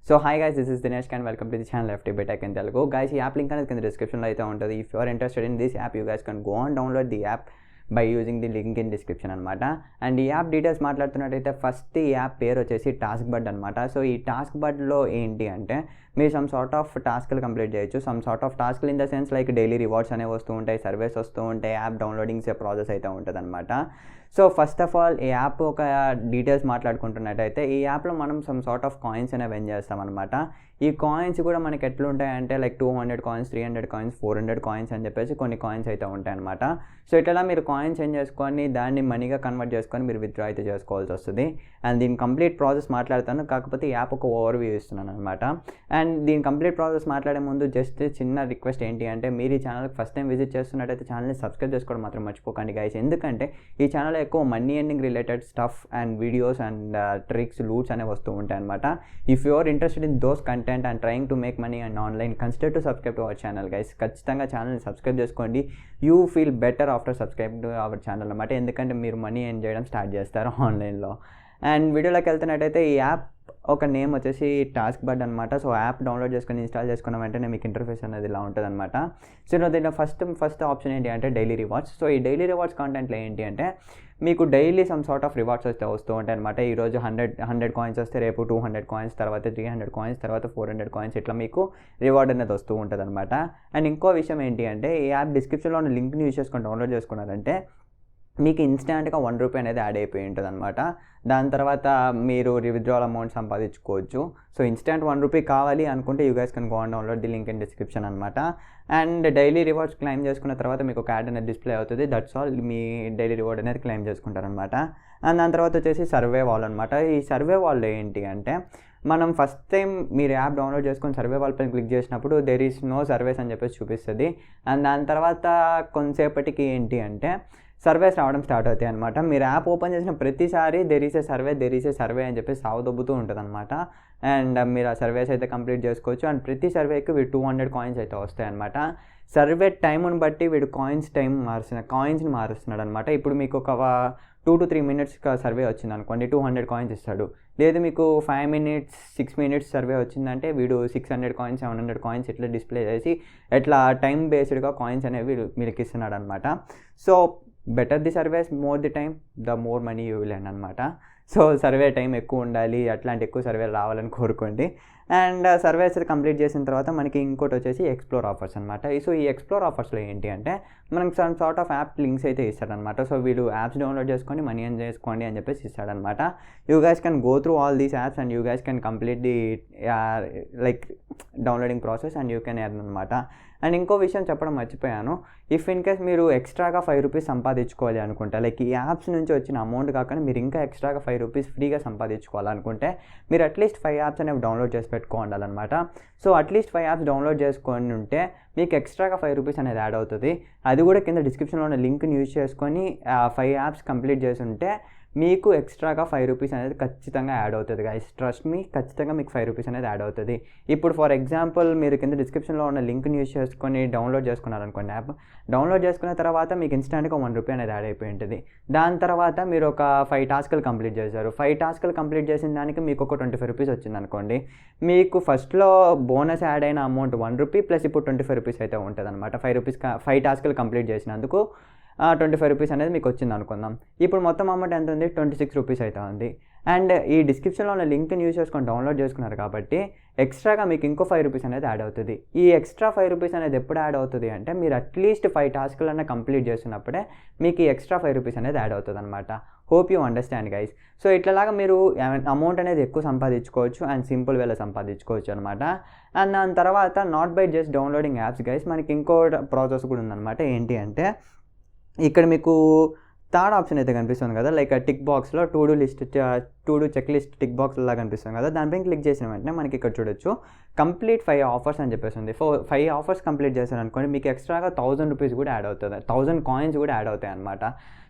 So hi guys, this is Dinesh and welcome to the channel FT Tech in Telugu. Guys, ఈ app link అనేది కింద డిస్క్రిప్షన్లో అయితే ఉంటుంది. If you are interested in this app, you guys can go and download the app by using the link in description అనమాట. And ఈ app details మాట్లాడుతున్నట్టయితే first ఈ యాప్ పేరు వచ్చేసి టాస్క్ బడ్ అనమాట. సో ఈ టాస్క్ బడ్లో ఏంటి అంటే మీరు సమ్ సార్ట్ ఆఫ్ టాస్క్లు కంప్లీట్ చేయొచ్చు. సమ్ సార్ట్ ఆఫ్ టాస్క్లు in the sense like daily rewards అనేవి వస్తూ ఉంటాయి, సర్వేస్ వస్తూ ఉంటాయి, యాప్ డౌన్లోడింగ్స్ ప్రాసెస్ అయితే ఉంటుంది అనమాట. సో ఫస్ట్ ఆఫ్ ఆల్ ఈ యాప్ ఒక డీటెయిల్స్ మాట్లాడుకుంటున్నట్టయితే ఈ యాప్లో మనం సమ్ సార్ట్ ఆఫ్ కాయిన్స్ అనేవి వెన్ చేస్తామన్నమాట. ఈ కాయిన్స్ కూడా మనకి ఎట్లుంటాయంటే లైక్ 200 కాయిన్స్, 300 కాయిన్స్, 400 కాయిన్స్ అని చెప్పేసి కొన్ని కాయిన్స్ అయితే ఉంటాయన్నమాట. సో ఇట్లా మీరు కాయిన్స్ ఏం చేసుకొని దాన్ని మనీగా కన్వర్ట్ చేసుకొని మీరు విత్డ్రా అయితే చేసుకోవాల్సి వస్తుంది. అండ్ దీని కంప్లీట్ ప్రాసెస్ మాట్లాడతాను, కాకపోతే ఈ యాప్ ఒక ఓవర్వ్యూ ఇస్తున్నాను అనమాట. అండ్ దీని కంప్లీట్ ప్రాసెస్ మాట్లాడే ముందు జస్ట్ చిన్న రిక్వెస్ట్ ఏంటి అంటే మీరు ఈ ఛానల్కి ఫస్ట్ టైం విజిట్ చేస్తున్నట్టయితే ఛానల్ని సబ్స్క్రైబ్ చేసుకోవడం మాత్రం మర్చిపోకండి గైస్. ఎందుకంటే ఈ ఛానల్లో ఎక్కువ money earning related stuff and videos and tricks, loots అనేవి వస్తూ ఉంటాయి అనమాట. If you are interested in those content and trying to make money and online, consider to subscribe to our channel guys. ఖచ్చితంగా ఛానల్ని సబ్స్క్రైబ్ చేసుకోండి. You feel better after subscribe to our channel అనమాట. ఎందుకంటే మీరు మనీ ఎర్న్ చేయడం start చేస్తారు ఆన్లైన్లో. And వీడియోలోకి వెళ్తున్నట్టయితే ఈ యాప్ ఒక నేమ్ వచ్చేసి టాస్క్ బడ్ అనమాట. సో యాప్ డౌన్లోడ్ చేసుకొని ఇన్స్టాల్ చేసుకున్న వెంటనే మీకు ఇంటర్ఫేస్ అనేది ఇలా ఉంటుంది అనమాట. సో దీంట్లో ఫస్ట్ ఆప్షన్ ఏంటి అంటే డైలీ రివార్డ్స్. సో ఈ డైలీ రివార్డ్స్ కాంటెంట్లో ఏంటి అంటే మీకు daily some sort of rewards వస్తూ ఉంటాయి అనమాట. ఈరోజు 100 కాయిన్స్ వస్తే రేపు 200 కాయిన్స్, తర్వాత 300 కాయిన్స్, తర్వాత 400 కాయిన్స్, ఇట్లా మీకు రివార్డ్ అనేది వస్తూ ఉంటుంది అనమాట. అండ్ ఇంకో విషయం ఏంటి అంటే ఈ యాప్ డిస్క్రిప్షన్లో ఉన్న లింక్ని యూజ్ చేసుకొని డౌన్లోడ్ చేసుకున్నారంటే మీకు ఇన్స్టాంట్గా 1 రూపీ అనేది యాడ్ అయిపోయి ఉంటుంది అనమాట. దాని తర్వాత మీరు విత్డ్రాల్ అమౌంట్ సంపాదించుకోవచ్చు. సో ఇన్స్టాంట్ 1 రూపీ కావాలి అనుకుంటే you guys can go and download the link in description అనమాట. అండ్ డైలీ రివార్డ్స్ క్లెయిమ్ చేసుకున్న తర్వాత మీకు ఒక యాడ్ అనేది డిస్ప్లే అవుతుంది. That's all, me daily reward అనేది క్లెయిమ్ చేసుకుంటారనమాట. అండ్ దాని తర్వాత వచ్చేసి సర్వే వాల్ అనమాట. ఈ సర్వే వాల్ ఏంటి అంటే మనం ఫస్ట్ టైం మీరు యాప్ డౌన్లోడ్ చేసుకొని సర్వే వాల్ పైన క్లిక్ చేసినప్పుడు దెర్ ఈస్ నో సర్వేస్ అని చెప్పేసి చూపిస్తుంది. అండ్ దాని తర్వాత కొంతసేపటికి ఏంటి అంటే సర్వేస్ రావడం స్టార్ట్ అవుతాయి అనమాట. మీరు యాప్ ఓపెన్ చేసిన ప్రతిసారి దెర్ ఈస్ ఏ సర్వే అని చెప్పేసి సాగుదొబ్బుతూ ఉంటుంది అనమాట. అండ్ మీరు ఆ సర్వేస్ అయితే కంప్లీట్ చేసుకోవచ్చు. అండ్ ప్రతి సర్వేకి వీడు 200 కాయిన్స్ అయితే వస్తాయి అనమాట. సర్వే టైంని బట్టి వీడు కాయిన్స్ని మారుస్తున్నాడు అనమాట. ఇప్పుడు మీకు ఒక 2 to 3 minutes సర్వే వచ్చింది అనుకోండి, 200 కాయిన్స్ ఇస్తాడు. లేదు మీకు 5 minutes, 6 minutes సర్వే వచ్చిందంటే వీడు 600 కాయిన్స్, 700 కాయిన్స్ ఇట్లా డిస్ప్లే చేసి ఎట్లా టైం బేస్డ్గా కాయిన్స్ అనేవి మీకు ఇస్తున్నాడు అనమాట. So better the surveys, more the time, the more money you will earn అనమాట. సో సర్వే టైం ఎక్కువ ఉండాలి, అట్లాంటి ఎక్కువ సర్వేలు రావాలని కోరుకోండి. అండ్ సర్వేస్ కంప్లీట్ చేసిన తర్వాత మనకి ఇంకోటి వచ్చేసి ఎక్స్ప్లోర్ ఆఫర్స్ అనమాట. సో ఈ ఎక్స్ప్లోర్ ఆఫర్స్లో ఏంటి అంటే మనకి some sort of app links అయితే ఇస్తాడనమాట. సో వీళ్ళు యాప్స్ డౌన్లోడ్ చేసుకొని మనీ ఎర్న్ చేసుకోండి అని చెప్పేసి ఇస్తాడనమాట. You guys can go through all these apps and you guys can complete the like downloading process and you can earn అనమాట. And ఇంకో విషయం చెప్పడం మర్చిపోయాను, ఇఫ్ ఇన్ కేస్ మీరు ఎక్స్ట్రాగా 5 రూపీస్ సంపాదించుకోవాలి అనుకుంటే, లైక్ ఈ యాప్స్ నుంచి వచ్చిన అమౌంట్ కాకుండా మీరు ఇంకా ఎక్స్ట్రాగా 5 రూపీస్ ఫ్రీగా సంపాదించుకోవాలనుకుంటే మీరు అట్లీస్ట్ 5 యాప్స్ అనేవి డౌన్లోడ్ చేసి పెట్టుకోవాలన్నమాట. సో అట్లీస్ట్ 5 యాప్స్ డౌన్లోడ్ చేసుకొని ఉంటే మీకు ఎక్స్ట్రాగా 5 రూపీస్ అనేది యాడ్ అవుతుంది. అది కూడా కింద డిస్క్రిప్షన్లో ఉన్న లింక్ని యూజ్ చేసుకొని 5 యాప్స్ కంప్లీట్ చేసి ఉంటే మీకు ఎక్స్ట్రాగా 5 రూపీస్ అనేది ఖచ్చితంగా యాడ్ అవుతుంది గైస్. ట్రస్ట్ మీ, ఖచ్చితంగా మీకు 5 రూపీస్ అనేది యాడ్ అవుతుంది. ఇప్పుడు ఫర్ ఎగ్జాంపుల్ మీరు కింద డిస్క్రిప్షన్లో ఉన్న లింక్ని యూజ్ చేసుకొని డౌన్లోడ్ చేసుకున్నారనుకోండి, యాప్ డౌన్లోడ్ చేసుకున్న తర్వాత మీకు ఇన్స్టాంట్గా 1 రూపీ అనేది యాడ్ అయిపోయి ఉంటుంది. దాని తర్వాత మీరు ఒక 5 టాస్క్లు కంప్లీట్ చేశారు. 5 టాస్క్లు కంప్లీట్ చేసిన దానికి మీకు ఒక 25 రూపీస్ వచ్చింది అనుకోండి. మీకు ఫస్ట్లో బోనస్ యాడ్ అయిన అమౌంట్ 1 రూపీ ప్లస్ ఇప్పుడు 25 రూపీస్ అయితే ఉంటుంది అనమాట. 5 టాస్క్లు కంప్లీట్ చేసినందుకు 25 రూపీస్ అనేది మీకు వచ్చింది అనుకుందాం. ఇప్పుడు మొత్తం అమౌంట్ ఎంత ఉంది? 26 రూపీస్ అయితే ఉంది. అండ్ ఈ డిస్క్రిప్షన్లో ఉన్న లింక్ని యూజ్ చేసుకొని డౌన్లోడ్ చేసుకున్నారు కాబట్టి ఎక్స్ట్రాగా మీకు ఇంకో 5 రూపీస్ అనేది యాడ్ అవుతుంది. ఈ ఎక్స్ట్రా 5 రూపీస్ అనేది ఎప్పుడు యాడ్ అవుతుంది అంటే మీరు అట్లీస్ట్ 5 టాస్క్లన్నా కంప్లీట్ చేస్తున్నప్పుడే మీకు ఈ ఎక్స్ట్రా 5 రూపీస్ అనేది యాడ్ అవుతుంది అనమాట. Hope you understand guys. So ఇట్లాగా మీరు అమౌంట్ అనేది ఎక్కువ సంపాదించుకోవచ్చు అండ్ సింపుల్ వేలో సంపాదించుకోవచ్చు అనమాట. అండ్ దాని తర్వాత not by just downloading apps guys, మనకి ఇంకో ప్రాసెస్ కూడా ఉందన్నమాట. ఏంటి అంటే ఇక్కడ మీకు థర్డ్ ఆప్షన్ అయితే కనిపిస్తుంది కదా, లైక్ టిక్ బాక్స్లో to do check list tick box లాగా కనిపిస్తుంది కదా, దానిపైన క్లిక్ చేసిన వెంటనే మనకి ఇక్కడ చూడొచ్చు కంప్లీట్ 5 ఆఫర్స్ అని చెప్పేసి ఉంది. 5 ఆఫర్స్ కంప్లీట్ చేశారనుకోండి మీకు ఎక్స్ట్రాగా 1000 రూపీస్ కూడా యాడ్ అవుతుంది, 1000 కాయిన్స్ కూడా యాడ్ అవుతాయి అనమాట.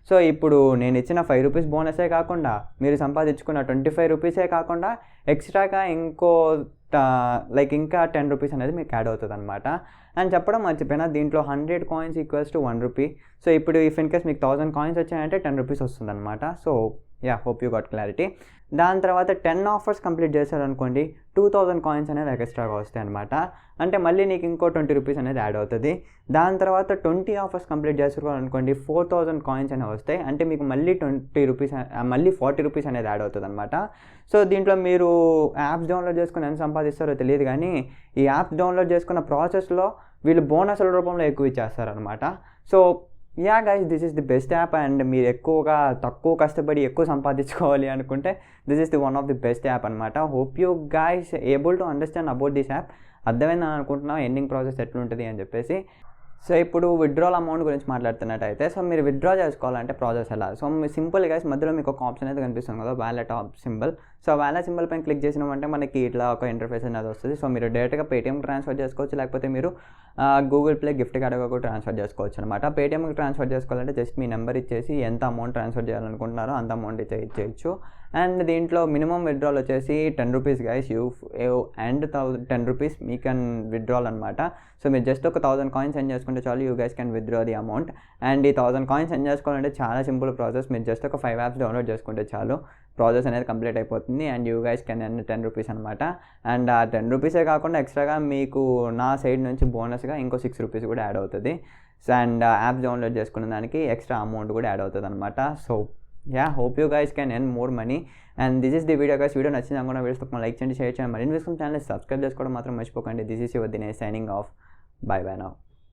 సో ఇప్పుడు నేను ఇచ్చిన 5 రూపీస్ బోనసే కాకుండా మీరు సంపాదించుకున్న 25 రూపీసే కాకుండా ఎక్స్ట్రాగా ఇంకా 10 రూపీస్ అనేది మీకు యాడ్ అవుతుంది అనమాట. అండ్ చెప్పడం మర్చిపోయినా దీంట్లో 100 coins equals to 1 rupee. So ఇప్పుడు ఇఫ్ ఇన్ కేస్ మీకు 1000 కాయిన్స్ వచ్చాయంటే 10 రూపీస్ వస్తుంది అనమాట. So hope you got clarity. దాని తర్వాత 10 ఆఫర్స్ కంప్లీట్ చేశారనుకోండి 2000 కాయిన్స్ అనేది ఎక్స్ట్రాగా వస్తాయి అనమాట. అంటే మళ్ళీ నీకు ఇంకో 20 రూపీస్ అనేది యాడ్ అవుతుంది. దాని తర్వాత 20 ఆఫర్స్ కంప్లీట్ చేశారనుకోండి 4000 కాయిన్స్ అనేవి వస్తాయి. అంటే మీకు మళ్ళీ 20 రూపీస్ మళ్ళీ 40 రూపీస్ అనేది యాడ్ అవుతుంది అనమాట. సో దీంట్లో మీరు యాప్స్ డౌన్లోడ్ చేసుకుని ఎంత సంపాదిస్తారో తెలియదు, కానీ ఈ యాప్స్ డౌన్లోడ్ చేసుకున్న ప్రాసెస్లో వీళ్ళు బోనస్ల రూపంలో ఎక్కువ ఇచ్చేస్తారనమాట. So guys, this is the best app. And మీరు తక్కువ కష్టపడి ఎక్కువ సంపాదించుకోవాలి అనుకుంటే this is the one of the best app అనమాట. Hope you guys able to understand about this app. అర్థమైందని అనుకుంటున్నాం ఎండింగ్ ప్రాసెస్ ఎట్లుంటుంది అని చెప్పేసి. సో ఇప్పుడు విత్డ్రాల్ అమౌంట్ గురించి మాట్లాడుతున్నట్టయితే, సో మీరు విత్డ్రా చేసుకోవాలంటే ప్రాసెస్ ఎలా? సో మీ సింపుల్ గైస్ మధ్యలో మీకు ఒక ఆప్షన్ అయితే కనిపిస్తుంది కదా, wallet symbol. So wallet symbol పైన క్లిక్ చేసినామంటే మనకి ఇట్లా ఒక ఇంటర్ఫేస్ అనేది వస్తుంది. సో మీరు డైరెక్ట్గా పేటీఎంకి ట్రాన్స్ఫర్ చేసుకోవచ్చు, లేకపోతే మీరు గూగుల్ ప్లే గిఫ్ట్ కార్డ్ కూడా ట్రాన్స్ఫర్ చేసుకోవచ్చు అనమాట. పేటీఎంకి ట్రాన్స్ఫర్ చేసుకోవాలంటే జస్ట్ మీ నెంబర్ ఇచ్చేసి ఎంత అమౌంట్ ట్రాన్స్ఫర్ చేయాలనుకుంటున్నారో అంత అమౌంట్ ఇచ్చేయచ్చు. అండ్ దీంట్లో మినిమం విత్డ్రాల్ వచ్చేసి 10 rupees guys. And 10 rupees me can withdrawal అనమాట. సో మీరు జస్ట్ ఒక 1000 కాయిన్స్ సెండ్ చేసుకుంటే చాలు, you guys can withdraw the amount. And ఈ 1000 కాయిన్స్ సెండ్ చేసుకోవాలంటే చాలా సింపుల్ ప్రాసెస్. మీరు జస్ట్ ఒక 5 యాప్స్ డౌన్లోడ్ చేసుకుంటే చాలు, ప్రాసెస్ అనేది కంప్లీట్ అయిపోతుంది. And you guys can earn 10 rupees అనమాట. అండ్ ఆ 10 రూపీసే కాకుండా ఎక్స్ట్రాగా మీకు నా సైడ్ నుంచి బోనస్గా ఇంకో 6 రూపీస్ కూడా యాడ్ అవుతుంది. అండ్ యాప్స్ డౌన్లోడ్ చేసుకున్న దానికి ఎక్స్ట్రా అమౌంట్ కూడా యాడ్ అవుతుంది అనమాట. So hope you guys can earn more money. And this is the video guys. Video నచ్చింది అనుకున్న వీడియోస్ తప్పకుండా లైక్ చేయండి, షేర్ చేయండి, మరిన్ని వీడియోస్ ఛానల్ సబ్స్క్రైబ్ చేసుకోవడం మాత్రం మర్చిపోకండి. This is your Dinesh signing off. By by now.